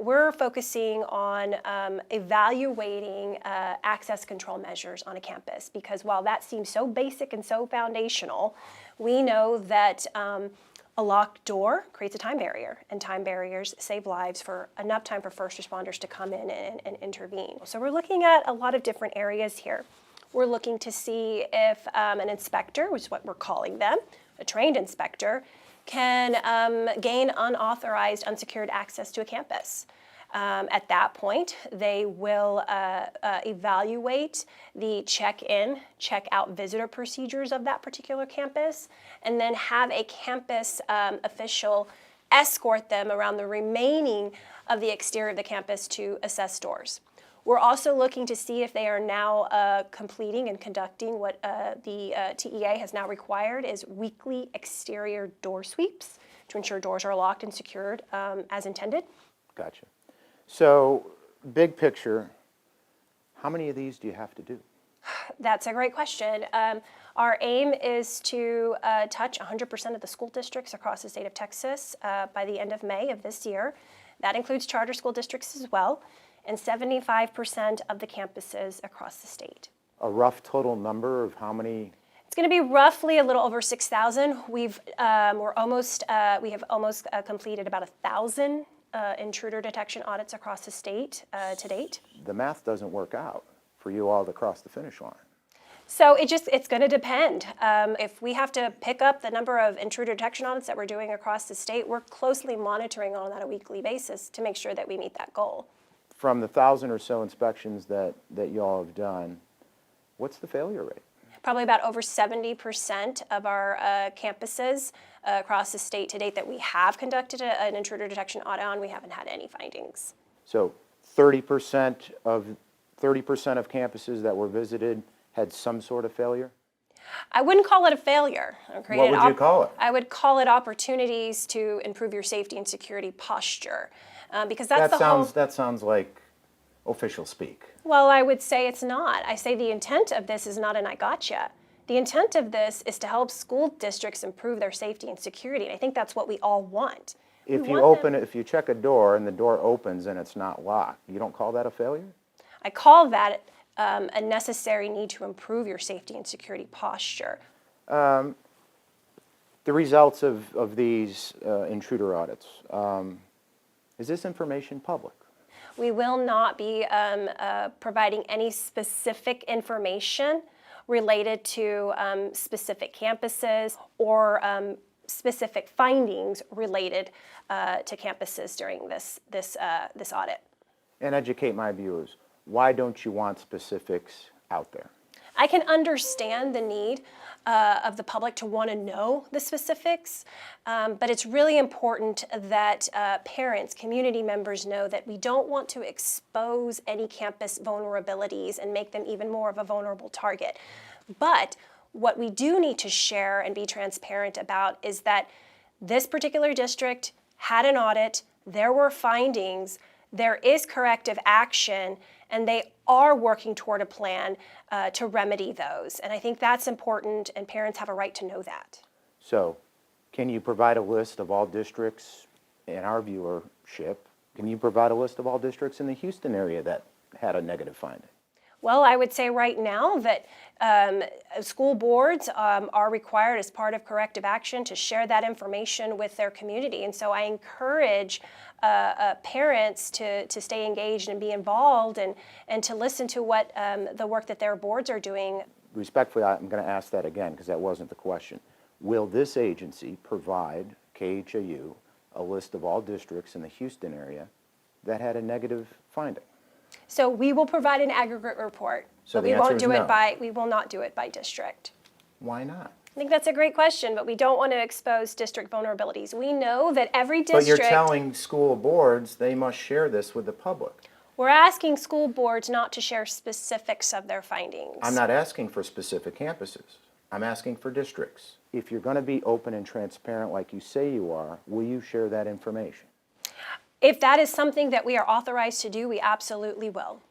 we're focusing on evaluating access control measures on a campus, because while that seems so basic and so foundational, we know that a locked door creates a time barrier, and time barriers save lives for enough time for first responders to come in and intervene. So we're looking at a lot of different areas here. We're looking to see if an inspector, which is what we're calling them, a trained inspector, can gain unauthorized, unsecured access to a campus. At that point, they will evaluate the check-in, check-out visitor procedures of that particular campus, and then have a campus official escort them around the remaining of the exterior of the campus to assess doors. We're also looking to see if they are now completing and conducting what the TEA has now required is weekly exterior door sweeps to ensure doors are locked and secured as intended. Gotcha. So, big picture, how many of these do you have to do? That's a great question. Our aim is to touch 100% of the school districts across the state of Texas by the end of May of this year. That includes charter school districts as well, and 75% of the campuses across the state. A rough total number of how many? It's going to be roughly a little over 6,000. We have almost completed about 1,000 intruder detection audits across the state to date. The math doesn't work out for you all to cross the finish line. So it's going to depend. If we have to pick up the number of intruder detection audits that we're doing across the state, we're closely monitoring on that a weekly basis to make sure that we meet that goal. From the 1,000 or so inspections that you all have done, what's the failure rate? Probably about over 70% of our campuses across the state to date that we have conducted an intruder detection audit on, we haven't had any findings. So 30% of campuses that were visited had some sort of failure? I wouldn't call it a failure. What would you call it? I would call it opportunities to improve your safety and security posture. Because that sounds like official speak. Well, I would say it's not. I say the intent of this is not an I gotcha. The intent of this is to help school districts improve their safety and security, and I think that's what we all want. If you check a door and the door opens and it's not locked, you don't call that a failure? I call that a necessary need to improve your safety and security posture. The results of these intruder audits, is this information public? We will not be providing any specific information related to specific campuses or specific findings related to campuses during this audit. And educate my viewers, why don't you want specifics out there? I can understand the need of the public to want to know the specifics, but it's really important that parents, community members know that we don't want to expose any campus vulnerabilities and make them even more of a vulnerable target. But what we do need to share and be transparent about is that this particular district had an audit, there were findings, there is corrective action, and they are working toward a plan to remedy those. And I think that's important, and parents have a right to know that. So, can you provide a list of all districts in our viewership? Can you provide a list of all districts in the Houston area that had a negative finding? Well, I would say right now that school boards are required as part of corrective action to share that information with their community. And so I encourage parents to stay engaged and be involved and to listen to what the work that their boards are doing. Respectfully, I'm going to ask that again because that wasn't the question. Will this agency provide KHOU a list of all districts in the Houston area that had a negative finding? So we will provide an aggregate report, so but we will not do it by district. Why not? I think that's a great question, but we don't want to expose district vulnerabilities. We know that every district... But you're telling school boards they must share this with the public. We're asking school boards not to share specifics of their findings. I'm not asking for specific campuses. I'm asking for districts. If you're going to be open and transparent like you say you are, will you share that information? If that is something that we are authorized to do, we absolutely will.